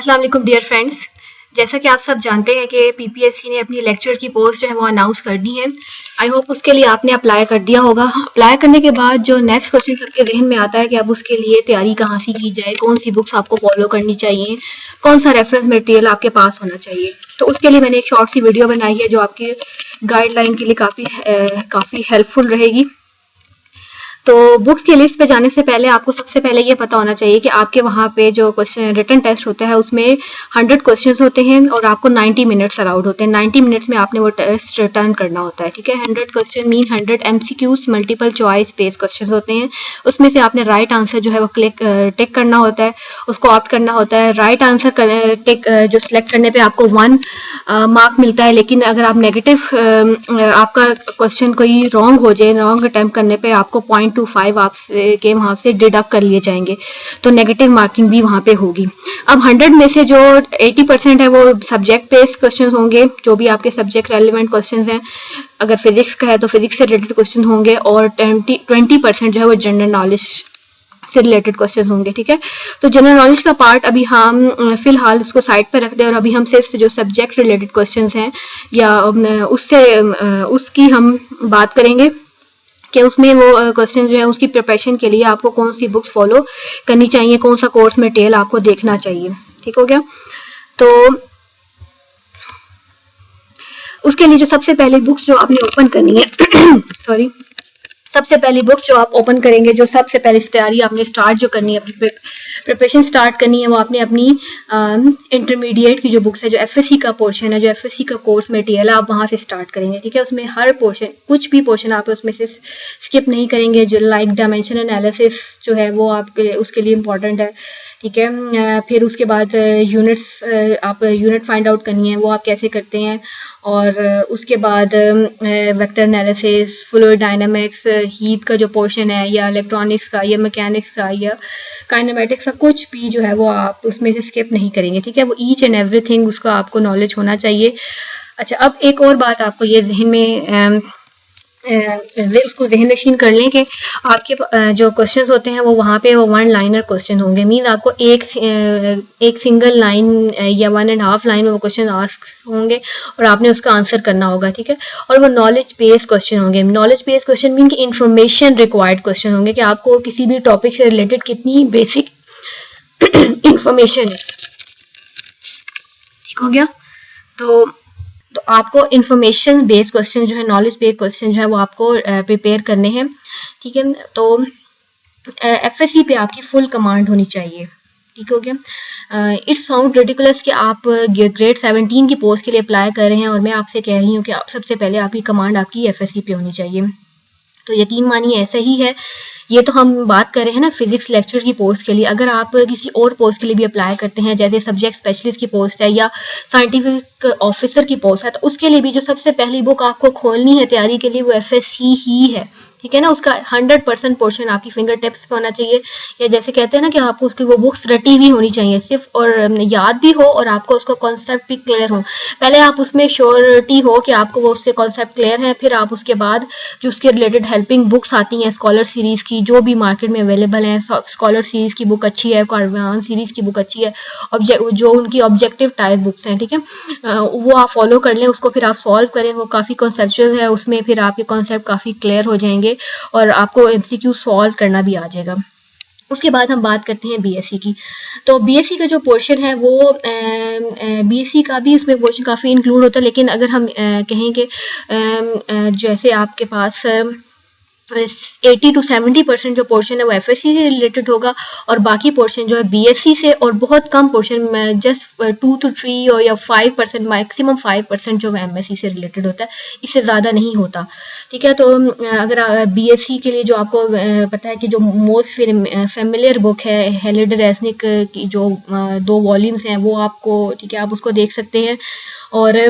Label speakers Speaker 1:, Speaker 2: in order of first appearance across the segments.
Speaker 1: अस्सलाम वालेकुम dear friends. जैसा कि आप सब जानते हैं कि पीपीएससी ने अपनी लेक्चर की पोस्ट जो है वो अनाउंस कर दी है। आई होप उसके लिए आपने अप्लाई कर दिया होगा। अप्लाई करने के बाद जो नेक्स्ट क्वेश्चन सबके जहन में आता है कि अब उसके लिए तैयारी कहाँ से की जाए, कौन सी बुक्स आपको फॉलो करनी चाहिए, कौन सा रेफरेंस मटेरियल आपके पास होना चाहिए। तो उसके लिए मैंने एक शॉर्ट सी वीडियो बनाई है जो आपकी गाइडलाइन के लिए काफ़ी हेल्पफुल रहेगी। तो बुक्स की लिस्ट पे जाने से पहले आपको सबसे पहले ये पता होना चाहिए कि आपके वहाँ पे जो क्वेश्चन रिटन टेस्ट होता है उसमें 100 क्वेश्चंस होते हैं और आपको 90 मिनट्स अलाउड होते हैं। 90 मिनट्स में आपने वो टेस्ट रिटर्न करना होता है, ठीक है। 100 question mean 100 MCQs multiple choice based question होते हैं। उसमें से आपने राइट आंसर जो है वो टिक करना होता है, उसको ऑप्ट करना होता है। राइट आंसर टिक जो सिलेक्ट करने पर आपको 1 मार्क मिलता है, लेकिन अगर आप नेगेटिव आपका क्वेश्चन कोई रॉन्ग हो जाए, रॉन्ग अटैम्प्ट करने पर आपको 0.25 आपसे के वहाँ से डिडक्ट कर लिए जाएंगे, तो नेगेटिव मार्किंग भी वहाँ पे होगी। अब 100 में से जो 80% है वो सब्जेक्ट बेस्ड क्वेश्चन होंगे, जो भी आपके सब्जेक्ट रेलिवेंट क्वेश्चन हैं। अगर फिजिक्स का है तो फिजिक्स से रिलेटेड क्वेश्चन होंगे और 20% जो है वो जनरल नॉलेज से रिलेटेड क्वेश्चन होंगे, ठीक है। तो जनरल नॉलेज का पार्ट अभी हम फिलहाल उसको साइड पर रखते हैं और अभी हम सिर्फ जो सब्जेक्ट रिलेटेड क्वेश्चंस हैं या उसकी हम बात करेंगे कि उसमें वो क्वेश्चन जो है उसकी प्रिपरेशन के लिए आपको कौन सी बुक्स फॉलो करनी चाहिए, कौन सा कोर्स मटेरियल आपको देखना चाहिए, ठीक हो गया। तो उसके लिए जो सबसे पहले बुक्स जो आपने ओपन करनी है सॉरी सबसे पहली बुक्स जो आप ओपन करेंगे, जो सबसे पहले तैयारी आपने स्टार्ट जो करनी है, अपनी प्रिपरेशन स्टार्ट करनी है, वो आपने अपनी इंटरमीडिएट की जो बुक्स है, जो एफएससी का पोर्शन है, जो एफएससी का कोर्स मटेरियल है, आप वहां से स्टार्ट करेंगे, ठीक है। उसमें हर पोर्शन, कुछ भी पोर्शन आप उसमें से स्किप नहीं करेंगे। जो लाइक डायमेंशन एनालिसिस जो है वो आपके उसके लिए इम्पोर्टेंट है, ठीक है। फिर उसके बाद यूनिट्स, आप यूनिट फाइंड आउट करनी है, वो आप कैसे करते हैं। और उसके बाद vector analysis, fluid dynamics, heat का जो पोर्शन है, या इलेक्ट्रॉनिक्स का, या मैकेनिक्स का, या काइनेमेटिक्स का, कुछ भी जो है वो आप उसमें से स्किप नहीं करेंगे, ठीक है। वो ईच एंड एवरीथिंग उसका आपको नॉलेज होना चाहिए। अच्छा, अब एक और बात आपको ये जहन में उसको जहन नशीन कर लें कि आपके जो क्वेश्चंस होते हैं वो वहाँ पे वो 1 लाइनर क्वेश्चन होंगे। मीन आपको एक सिंगल लाइन या 1.5 लाइन में वो क्वेश्चन आस्क होंगे और आपने उसका आंसर करना होगा, ठीक है। और वो नॉलेज बेस्ड क्वेश्चन होंगे। नॉलेज बेस्ड क्वेश्चन मीन कि इंफॉर्मेशन रिक्वायर्ड क्वेश्चन होंगे कि आपको किसी भी टॉपिक से रिलेटेड कितनी बेसिक इंफॉर्मेशन है, ठीक हो गया। तो आपको इंफॉर्मेशन बेस्ड क्वेश्चन जो है, नॉलेज बेस्ड क्वेश्चन जो है वो आपको प्रिपेयर करने हैं, ठीक है। तो एफएससी पे आपकी फुल कमांड होनी चाहिए, ठीक हो गया। इट्स साउंड रिडिकुलस कि आप ग्रेड 17 की पोस्ट के लिए अप्लाई कर रहे हैं और मैं आपसे कह रही हूँ कि आप सबसे पहले आपकी कमांड आपकी एफएससी पे होनी चाहिए। तो यकीन मानिए ऐसा ही है। ये तो हम बात कर रहे हैं ना फिजिक्स लेक्चर की पोस्ट के लिए। अगर आप किसी और पोस्ट के लिए भी अप्लाई करते हैं, जैसे सब्जेक्ट स्पेशलिस्ट की पोस्ट है या साइंटिफिक ऑफिसर की पोस्ट है, तो उसके लिए भी जो सबसे पहली बुक आपको खोलनी है तैयारी के लिए वो एफएससी ही है, ठीक है ना। उसका 100% पोर्शन आपकी फिंगर टिप्स पे होना चाहिए, या जैसे कहते हैं ना कि आपको उसकी वो बुक्स रटी हुई होनी चाहिए सिर्फ, और याद भी हो और आपको उसका कॉन्सेप्ट भी क्लियर हो। पहले आप उसमें श्योरिटी हो कि आपको वो उसके कॉन्सेप्ट क्लियर है, फिर आप उसके बाद जो उसके रिलेटेड हेल्पिंग बुक्स आती हैं स्कॉलर सीरीज की, जो भी मार्केट में अवेलेबल हैं, स्कॉलर सीरीज की बुक अच्छी है, कार्वान सीरीज की बुक अच्छी है, जो उनकी ऑब्जेक्टिव टाइप बुक्स हैं, ठीक है, वो आप फॉलो कर लें। उसको फिर आप सॉल्व करें, वो काफ़ी कॉन्सेप्चुअल है, उसमें फिर आपके कॉन्सेप्ट काफ़ी क्लियर हो जाएंगे और आपको एमसीक्यू सॉल्व करना भी आ जाएगा। उसके बाद हम बात करते हैं बीएससी की। तो बीएससी का जो पोर्शन है वो बीएससी का भी उसमें पोर्शन काफ़ी इंक्लूड होता है, लेकिन अगर हम कहें कि जैसे आपके पास 80 to 70% जो पोर्शन है वो एफएससी से रिलेटेड होगा और बाकी पोर्शन जो है बीएससी से, और बहुत कम पोर्शन जस्ट 2 to 3 और या 5%, मैक्सिमम 5% जो एमएससी से रिलेटेड होता है, इससे ज़्यादा नहीं होता, ठीक है। तो अगर बीएससी के लिए जो आपको पता है कि जो मोस्ट फेमिलियर बुक है हेलिड रेजनिक की जो 2 वॉल्यूम्स हैं वो आपको, ठीक है, आप उसको देख सकते हैं। और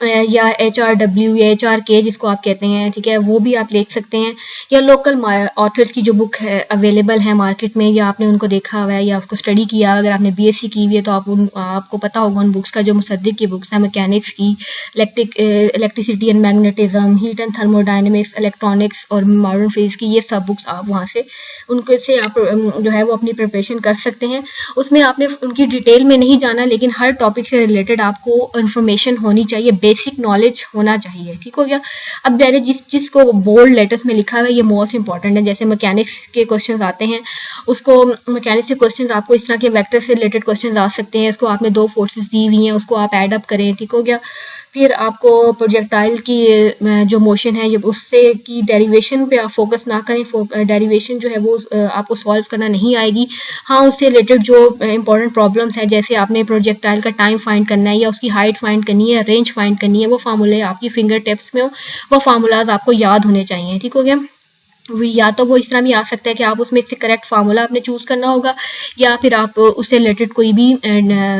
Speaker 1: या HRW या HRK जिसको आप कहते हैं, ठीक है, वो भी आप देख सकते हैं, या लोकल ऑथर्स की जो बुक है अवेलेबल है मार्केट में, या आपने उनको देखा हुआ है या उसको स्टडी किया, अगर आपने BSc की हुई है तो आपको पता होगा उन बुक्स का, जो मुसद्दिक की बुक्स हैं मैकेनिक्स की, electricity and magnetism, heat and thermodynamics, electronics और मॉडर्न फिजिक्स की, ये सब बुक्स आप वहाँ से उनके से आप जो है वो अपनी प्रिपरेशन कर सकते हैं। उसमें आपने उनकी डिटेल में नहीं जाना, लेकिन हर टॉपिक से रिलेटेड आपको इन्फॉर्मेशन होनी चाहिए, बेसिक नॉलेज होना चाहिए, ठीक हो गया। अब मैंने जिसको बोल्ड लेटर्स में लिखा हुआ है ये मोस्ट इंपॉर्टेंट है। जैसे मैकेनिक्स के क्वेश्चंस आते हैं, उसको मैकेनिक्स के क्वेश्चंस आपको इस तरह के वेक्टर से रिलेटेड क्वेश्चंस आ सकते हैं, उसको आपने 2 फोर्सेस दी हुई हैं, उसको आप ऐड अप करें, ठीक हो गया। फिर आपको प्रोजेक्टाइल की जो मोशन है उससे की डेरिवेशन पे आप फोकस ना करें, डेरिवेशन जो है वो आपको सॉल्व करना नहीं आएगी। हाँ, उससे रिलेटेड जो इंपॉर्टेंट प्रॉब्लम्स हैं, जैसे आपने प्रोजेक्टाइल का टाइम फाइंड करना है या उसकी हाइट फाइंड करनी है, रेंज फाइंड करनी है, वो फार्मूले आपकी फिंगर टिप्स में हो, वो फार्मूलाज आपको याद होने चाहिए, ठीक हो गया। या तो वो इस तरह भी आ सकता है कि आप उसमें से करेक्ट फार्मूला आपने चूज करना होगा, या फिर आप उससे रिलेटेड कोई भी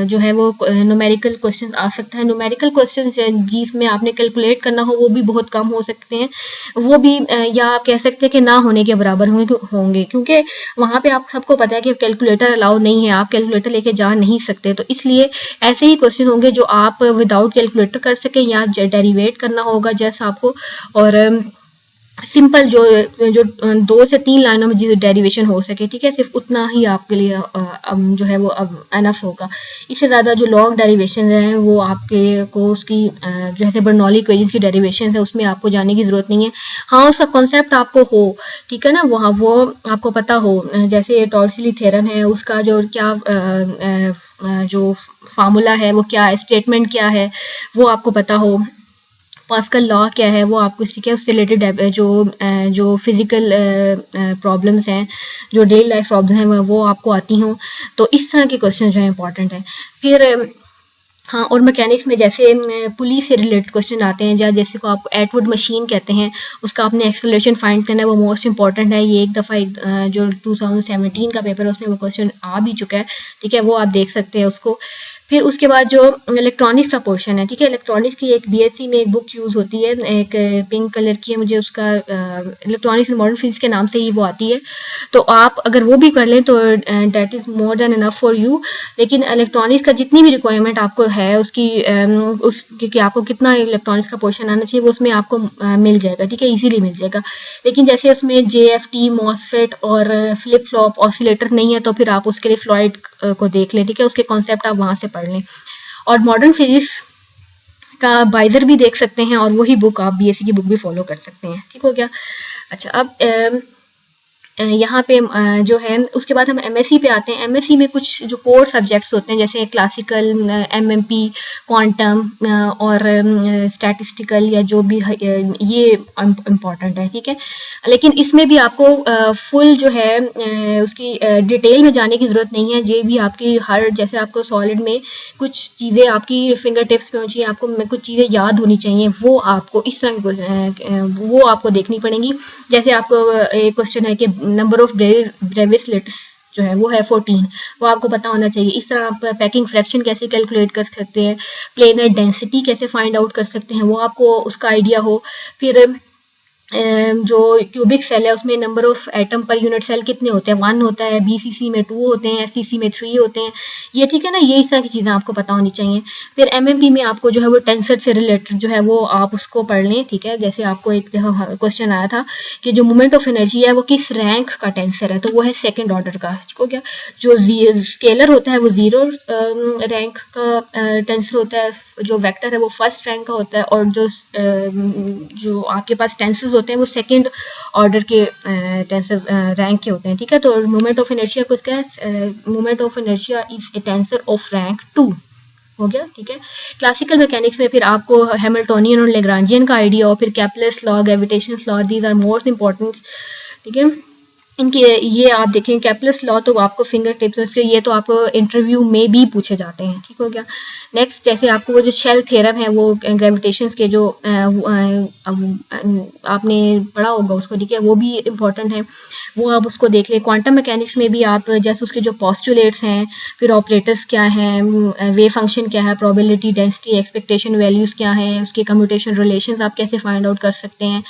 Speaker 1: जो है वो न्यूमेरिकल क्वेश्चन आ सकता है। न्यूमेरिकल क्वेश्चन जिसमें आपने कैलकुलेट करना हो वो भी बहुत कम हो सकते हैं, वो भी या आप कह सकते हैं कि ना होने के बराबर होंगे, क्योंकि वहाँ पे आप सबको पता है कि कैलकुलेटर अलाउ नहीं है, आप कैलकुलेटर लेके जा नहीं सकते, तो इसलिए ऐसे ही क्वेश्चन होंगे जो आप विदाउट कैलकुलेटर कर सकें, या डेरिवेट करना होगा जैसा आपको, और सिंपल जो 2 से 3 लाइनों में जो डेरिवेशन हो सके, ठीक है, सिर्फ उतना ही आपके लिए जो है वो एनफ होगा। इससे ज़्यादा जो लॉन्ग डेरिवेशन है वो आपके को उसकी जो है बर्नौली इक्वेशंस की डेरिवेशन है उसमें आपको जाने की ज़रूरत नहीं है। हाँ, उसका कॉन्सेप्ट आपको हो, ठीक है ना, वहाँ वो आपको पता हो, जैसे टॉर्सिली थ्योरम है उसका जो क्या जो फार्मूला है वो क्या है, स्टेटमेंट क्या है वो आपको पता हो, पास्कल लॉ क्या है वो आपको ठीक है उससे रिलेटेड जो फिजिकल प्रॉब्लम्स हैं, जो डेली लाइफ प्रॉब्लम है वो आपको आती हों, तो इस तरह के क्वेश्चन जो है इंपॉर्टेंट है। फिर हाँ, और मैकेनिक्स में जैसे पुली से रिलेटेड क्वेश्चन आते हैं, या जैसे को आप एटवुड मशीन कहते हैं, उसका आपने एक्सेलरेशन फाइंड करना है, वो मोस्ट इंपॉर्टेंट है। ये एक दफ़ा जो 2017 का पेपर है उसमें वो क्वेश्चन आ भी चुका है, ठीक है, वो आप देख सकते हैं उसको। फिर उसके बाद जो इलेक्ट्रॉनिक्स का पोर्शन है, ठीक है, इलेक्ट्रॉनिक्स की एक BSc में एक बुक यूज़ होती है, एक पिंक कलर की है, मुझे उसका इलेक्ट्रॉनिक्स एंड मॉडर्न फिजिक्स के नाम से ही वो आती है, तो आप अगर वो भी कर लें तो that is more than enough for you. लेकिन इलेक्ट्रॉनिक्स का जितनी भी रिक्वायरमेंट आपको है उसकी कि आपको कितना इलेक्ट्रॉनिक्स का पोर्शन आना चाहिए वो उसमें आपको मिल जाएगा, ठीक है, इजीली मिल जाएगा। लेकिन जैसे उसमें JFT, मॉसफेट और फ्लिप फ्लॉप ऑसिलेटर नहीं है, तो फिर आप उसके लिए फ्लॉइड को देख लें, ठीक है, उसके कॉन्सेप्ट आप वहाँ से पढ़ लें। और मॉडर्न फिजिक्स का बाइदर भी देख सकते हैं, और वही बुक आप BSc की बुक भी फॉलो कर सकते हैं, ठीक हो गया। अच्छा, अब यहाँ पे जो है उसके बाद हम MSc पे आते हैं। MSc में कुछ जो कोर सब्जेक्ट्स होते हैं जैसे क्लासिकल, MMP, क्वांटम और स्टैटिस्टिकल या जो भी ये इम्पॉर्टेंट है, ठीक है। लेकिन इसमें भी आपको फुल जो है उसकी डिटेल में जाने की ज़रूरत नहीं है। ये भी आपकी हर जैसे आपको सॉलिड में कुछ चीज़ें आपकी फिंगर टिप्स पे होनी चाहिए, आपको कुछ चीज़ें याद होनी चाहिए, वो आपको इस तरह वो आपको देखनी पड़ेंगी। जैसे आपको एक क्वेश्चन है कि नंबर ऑफ ब्रेविस लेटर्स जो है वो है 14, वो आपको पता होना चाहिए। इस तरह आप पैकिंग फ्रैक्शन कैसे कैलकुलेट कर सकते हैं, प्लेनर डेंसिटी कैसे फाइंड आउट कर सकते हैं, वो आपको उसका आइडिया हो। फिर जो क्यूबिक सेल है उसमें number of atom per unit cell कितने होते हैं, 1 होता है, BCC में 2 होते हैं, SCC में 3 होते हैं, ये ठीक है ना, ये इस तरह की चीज़ें आपको पता होनी चाहिए। फिर MMP में आपको जो है वो टेंसर से रिलेटेड जो है वो आप उसको पढ़ लें, ठीक है। जैसे आपको एक क्वेश्चन आया था कि जो मोमेंट ऑफ एनर्जी है वो किस रैंक का टेंसर है, तो वो है 2nd ऑर्डर का, ठीक हो गया। जो स्केलर होता है वो 0 रैंक का टेंसर होता है, जो वेक्टर है वो 1st रैंक का होता है, और जो आपके पास टेंसर्स होते हैं वो 2nd ऑर्डर के टेंसर रैंक के होते हैं, ठीक है। तो मोमेंट ऑफ इनर्शिया को क्या है, moment of inertia is a tensor of rank 2 हो गया, ठीक है। क्लासिकल मैकेनिक्स में फिर आपको हैमिल्टोनियन और लेग्रांजियन का आइडिया हो, फिर Kepler's law, gravitational law, these are most important, ठीक है। इनके ये आप देखें कैपलस लॉ तो आपको फिंगर टिप्स उसके ये तो आपको इंटरव्यू में भी पूछे जाते हैं, ठीक हो गया। नेक्स्ट जैसे आपको वो जो शेल थ्योरम है वो ग्रेविटेशंस के जो आपने पढ़ा होगा उसको, ठीक है, वो भी इम्पोर्टेंट है, वो आप उसको देख लें। क्वांटम मैकेनिक्स में भी आप जैसे उसके जो पोस्टुलेट्स हैं, फिर ऑपरेटर्स क्या हैं, वेव फंक्शन क्या है, प्रोबेबिलिटी, डेंसिटी, एक्सपेक्टेशन वैल्यूज क्या है, उसके कम्यूटेशन रिलेशंस आप कैसे फाइंड आउट कर सकते हैं,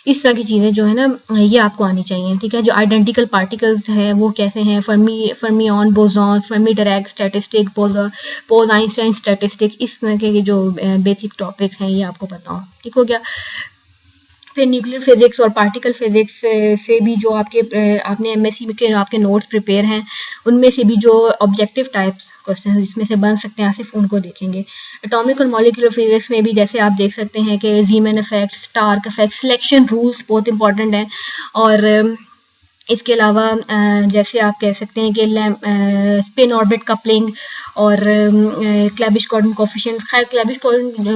Speaker 1: इस तरह की चीज़ें जो है ना ये आपको आनी चाहिए, ठीक है। जो आइडेंटिकल पार्टिकल्स है वो कैसे हैं, fermion boson, Fermi Dirac statistic, Bose Einstein statistic, इस तरह के जो बेसिक टॉपिक्स हैं ये आपको पता हो, ठीक हो गया। फिर न्यूक्लियर फिजिक्स और पार्टिकल फिजिक्स से भी जो आपने एमएससी के आपके नोट्स प्रिपेयर हैं उनमें से भी जो ऑब्जेक्टिव टाइप्स क्वेश्चन जिसमें से बन सकते हैं सिर्फ उनको देखेंगे। एटॉमिक और मॉलिक्यूलर फिजिक्स में भी जैसे आप देख सकते हैं कि Zeeman effect, Stark effect, selection rules बहुत इंपॉर्टेंट हैं। और इसके अलावा जैसे आप कह सकते हैं कि स्पिन ऑर्बिट कपलिंग और क्लैबिश गॉर्डन कोफिशिएंट, खैर क्लैबिश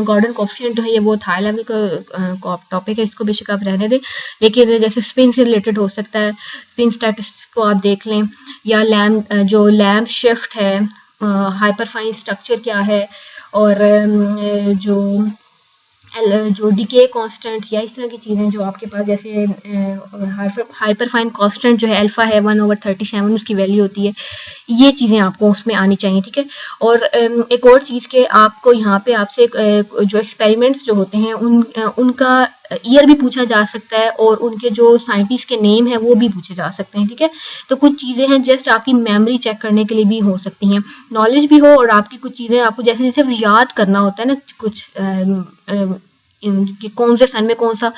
Speaker 1: गॉर्डन कोफिशिएंट जो है ये बहुत हाई लेवल का टॉपिक है, इसको बेशक आप रहने दें, लेकिन जैसे स्पिन से रिलेटेड हो सकता है, स्पिन स्टैटिस्टिक्स को आप देख लें, या लैम्प शिफ्ट है, हाइपरफाइन स्ट्रक्चर क्या है, और जो डीके कांस्टेंट या इस तरह की चीज़ें जो आपके पास जैसे हाइपरफाइन कांस्टेंट जो है अल्फा है 1/37 उसकी वैल्यू होती है, ये चीज़ें आपको उसमें आनी चाहिए, ठीक है। और एक और चीज़ के आपको यहाँ पे आपसे जो एक्सपेरिमेंट्स जो होते हैं उनका ईयर भी पूछा जा सकता है और उनके जो साइंटिस्ट के नेम है वो भी पूछे जा सकते हैं, ठीक है। तो कुछ चीज़ें हैं जस्ट आपकी मेमोरी चेक करने के लिए भी हो सकती हैं, नॉलेज भी हो और आपकी कुछ चीज़ें आपको जैसे सिर्फ याद करना होता है ना कुछ कि कौन से सन में कौन सा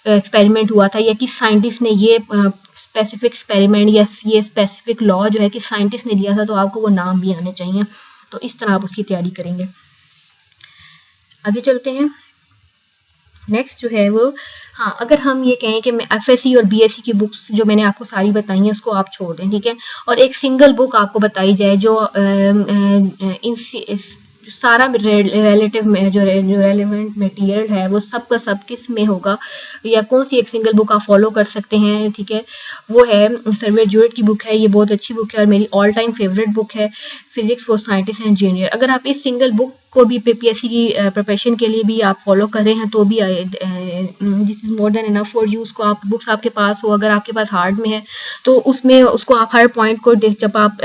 Speaker 1: एक्सपेरिमेंट हुआ था, या किस साइंटिस्ट ने ये स्पेसिफिक एक्सपेरिमेंट या ये स्पेसिफिक लॉ जो है कि साइंटिस्ट ने दिया था, तो आपको वो नाम भी आने चाहिए। तो इस तरह आप उसकी तैयारी करेंगे। आगे चलते हैं। नेक्स्ट जो है वो, हाँ, अगर हम ये कहें कि मैं एफएससी और बीएससी की बुक्स जो मैंने आपको सारी बताई हैं उसको आप छोड़ दें, ठीक है, और एक सिंगल बुक आपको बताई जाए जो सारा रिलेटिव में जो रेलिवेंट मटेरियल है वो सब का सब किस में होगा, या कौन सी एक सिंगल बुक आप फॉलो कर सकते हैं, ठीक है, वो है सर्वे ज्यूर्ट की बुक है। ये बहुत अच्छी बुक है और मेरी ऑल टाइम फेवरेट बुक है, physics for scientist and engineer. अगर आप इस सिंगल बुक को भी पीपीएससी की प्रिपरेशन के लिए भी आप फॉलो कर रहे हैं तो भी this is more than enough for you. उसको आप बुक्स आपके पास हो, अगर आपके पास हार्ड में है तो उसमें उसको आप हर पॉइंट को जब आप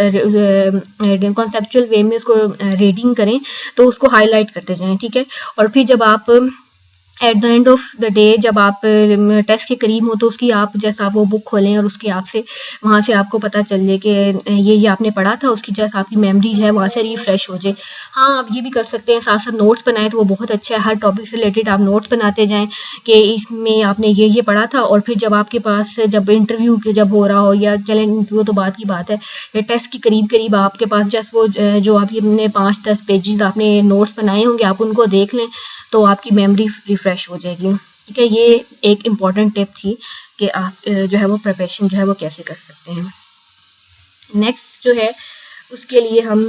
Speaker 1: कॉन्सेप्चुअल वे में उसको रीडिंग करें तो उसको हाईलाइट करते जाएं, ठीक है। और फिर जब आप at the end of the day जब आप टेस्ट के करीब हो तो उसकी आप जैसा आप वो बुक खोलें और उसकी आपसे वहाँ से आपको पता चल जाए कि ये आपने पढ़ा था, उसकी जैसा आपकी मेमोरी है वहाँ से रिफ्रेश हो जाए। हाँ, आप ये भी कर सकते हैं, साथ साथ नोट्स बनाएं तो वो बहुत अच्छा है, हर टॉपिक से रिलेटेड आप नोट्स बनाते जाएं कि इसमें आपने ये पढ़ा था, और फिर जब आपके पास जब इंटरव्यू जब हो रहा हो, या चलें इंटरव्यू तो बात की बात है, या टेस्ट के करीब आपके पास जस्ट वो जो आपने 5-10 पेजेस आपने नोट्स बनाए होंगे आप उनको देख लें तो आपकी मेमोरी रिफ्रेश हो जाएगी, ठीक है। ये एक इम्पॉर्टेंट टिप थी कि आप जो है वो प्रिपरेशन जो है वो कैसे कर सकते हैं। नेक्स्ट जो है उसके लिए हम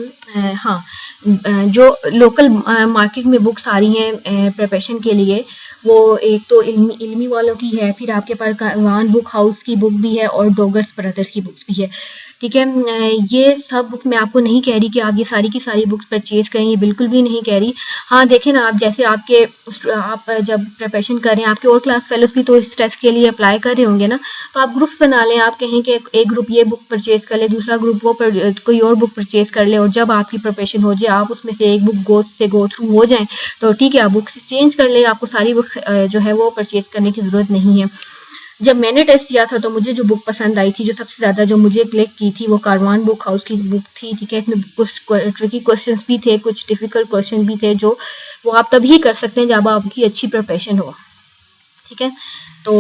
Speaker 1: हाँ, जो लोकल मार्केट में बुक्स आ रही हैं प्रिपरेशन के लिए, वो एक तो इल्मी वालों की है, फिर आपके पास कारवान बुक हाउस की बुक भी है और डॉगर्स ब्रदर्स की बुक्स भी है, ठीक है। ये सब बुक मैं आपको नहीं कह रही कि आप ये सारी की सारी बुक्स परचेज करें, ये बिल्कुल भी नहीं कह रही। हाँ, देखें ना, आप जैसे आप जब प्रिपरेशन कर रहे हैं, आपके और क्लास फेलोज भी तो इस टेस्ट के लिए अप्लाई कर रहे होंगे ना, तो आप ग्रुप्स बना लें, आप कहें कि एक ग्रुप ये बुक परचेज कर ले, दूसरा ग्रुप वो कोई और बुक परचेज कर ले, और जब आपकी प्रिपरेशन हो जाए आप उसमें से एक बुक गो थ्रू हो जाए तो ठीक है, आप बुक से चेंज कर लें, आपको सारी बुक जो है वो परचेज करने की ज़रूरत नहीं है। जब मैंने टेस्ट किया था तो मुझे जो बुक पसंद आई थी, जो सबसे ज़्यादा जो मुझे क्लिक की थी, वो कारवान बुक हाउस की बुक थी, ठीक है। इसमें कुछ ट्रिकी क्वेश्चंस भी थे, कुछ डिफ़िकल्ट क्वेश्चन भी थे, जो वो आप तभी कर सकते हैं जब आपकी अच्छी प्रिपरेशन हो, ठीक है। तो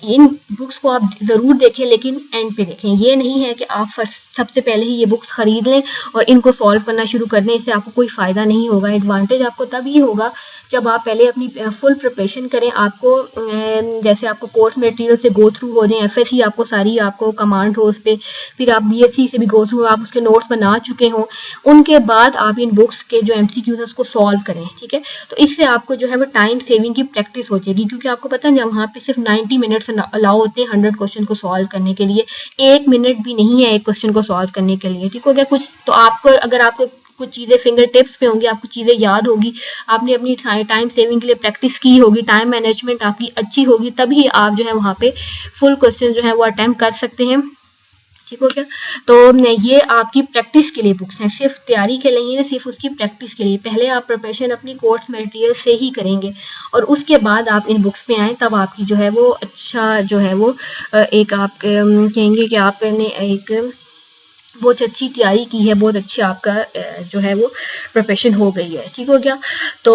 Speaker 1: इन बुक्स को आप ज़रूर देखें, लेकिन एंड पे देखें। ये नहीं है कि आप सबसे पहले ही ये बुक्स ख़रीद लें और इनको सॉल्व करना शुरू कर दें, इससे आपको कोई फ़ायदा नहीं होगा। एडवांटेज आपको तभी होगा जब आप पहले अपनी फुल प्रिपरेशन करें, आपको जैसे आपको कोर्स मटेरियल से गो थ्रू हो जाए, एफएससी आपको सारी आपको कमांड हो उस पर, फिर आप बीएससी से भी गो थ्रू, आप उसके नोट्स बना चुके हों, उनके बाद आप इन बुक्स के जो एमसीक्यूज है उसको सॉल्व करें, ठीक है। तो इससे आपको जो है वो टाइम सेविंग की प्रैक्टिस हो जाएगी, क्योंकि आपको पता है जब वहाँ पे सिर्फ 90 मिनट्स अलाउ होते हैं 100 क्वेश्चन को सॉल्व करने के लिए, 1 मिनट भी नहीं है एक क्वेश्चन को सॉल्व करने के लिए, ठीक हो गया। कुछ तो आपको, अगर आपको कुछ चीज़ें फिंगर टिप्स पे होंगी, आपको चीज़ें याद होगी, आपने अपनी टाइम सेविंग के लिए प्रैक्टिस की होगी, टाइम मैनेजमेंट आपकी अच्छी होगी, तभी आप जो है वहाँ पे फुल क्वेश्चन जो है वो अटेम्प्ट कर सकते हैं, ठीक हो गया। तो ये आपकी प्रैक्टिस के लिए बुक्स हैं, सिर्फ तैयारी के लिए नहीं, सिर्फ उसकी प्रैक्टिस के लिए। पहले आप प्रिपरेशन अपनी कोर्स मटेरियल से ही करेंगे और उसके बाद आप इन बुक्स पे आएँ, तब आपकी जो है वो अच्छा जो है वो एक आप कहेंगे कि आपने एक बहुत अच्छी तैयारी की है, बहुत अच्छी आपका जो है वो प्रिपरेशन हो गई है, ठीक हो गया। तो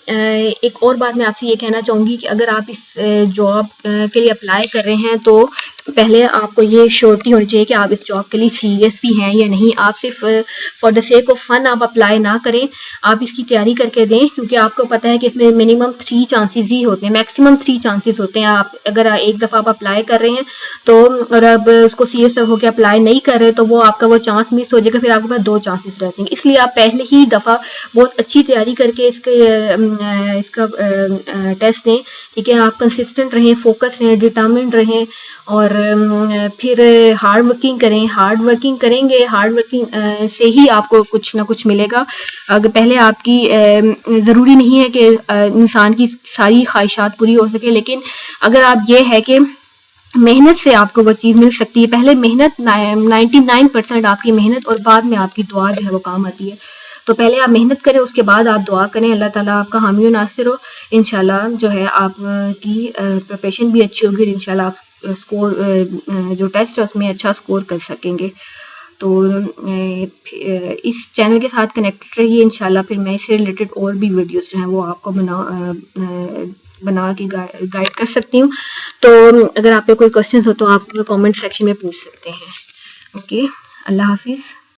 Speaker 1: एक और बात मैं आपसे ये कहना चाहूँगी कि अगर आप इस जॉब के लिए अप्लाई कर रहे हैं तो पहले आपको ये श्योरिटी होनी चाहिए कि आप इस जॉब के लिए सीरियस भी हैं या नहीं। आप सिर्फ for the sake of fun आप अप्लाई ना करें, आप इसकी तैयारी करके दें, क्योंकि आपको पता है कि इसमें मिनिमम 3 चांसेस ही होते हैं, मैक्सिमम 3 चांसेस होते हैं। आप अगर एक दफ़ा आप अप्लाई कर रहे हैं तो, और अब उसको सीरियस होकर अप्लाई नहीं कर रहे तो वो आपका वो चांस मिस हो जाएगा, फिर आपके पास 2 चांसेस रह जाएंगे। इसलिए आप पहले ही दफ़ा बहुत अच्छी तैयारी करके इसका टेस्ट दें, ठीक है। आप कंसिस्टेंट रहें, फोकस रहें, डिटर्मिन्ड रहें और फिर हार्ड वर्किंग करें। हार्ड वर्किंग करेंगे, हार्ड वर्किंग से ही आपको कुछ ना कुछ मिलेगा। अगर पहले आपकी ज़रूरी नहीं है कि इंसान की सारी ख्वाहिशात पूरी हो सके, लेकिन अगर आप ये है कि मेहनत से आपको वो चीज़ मिल सकती है। पहले मेहनत 99% आपकी मेहनत और बाद में आपकी दुआ जो है वो काम आती है। तो पहले आप मेहनत करें, उसके बाद आप दुआ करें, अल्लाह ताला आपका हामी और नासिर हो। इंशाल्लाह जो है आपकी प्रिपरेशन भी अच्छी होगी और इंशाल्लाह आप स्कोर जो टेस्ट है उसमें अच्छा स्कोर कर सकेंगे। तो इस चैनल के साथ कनेक्टेड रहिए, इंशाल्लाह फिर मैं इससे रिलेटेड और भी वीडियोस जो हैं वो आपको बना के गाइड कर सकती हूँ। तो अगर आप पे कोई क्वेश्चन हो तो आप कमेंट सेक्शन में पूछ सकते हैं। ओके, अल्लाह हाफिज़।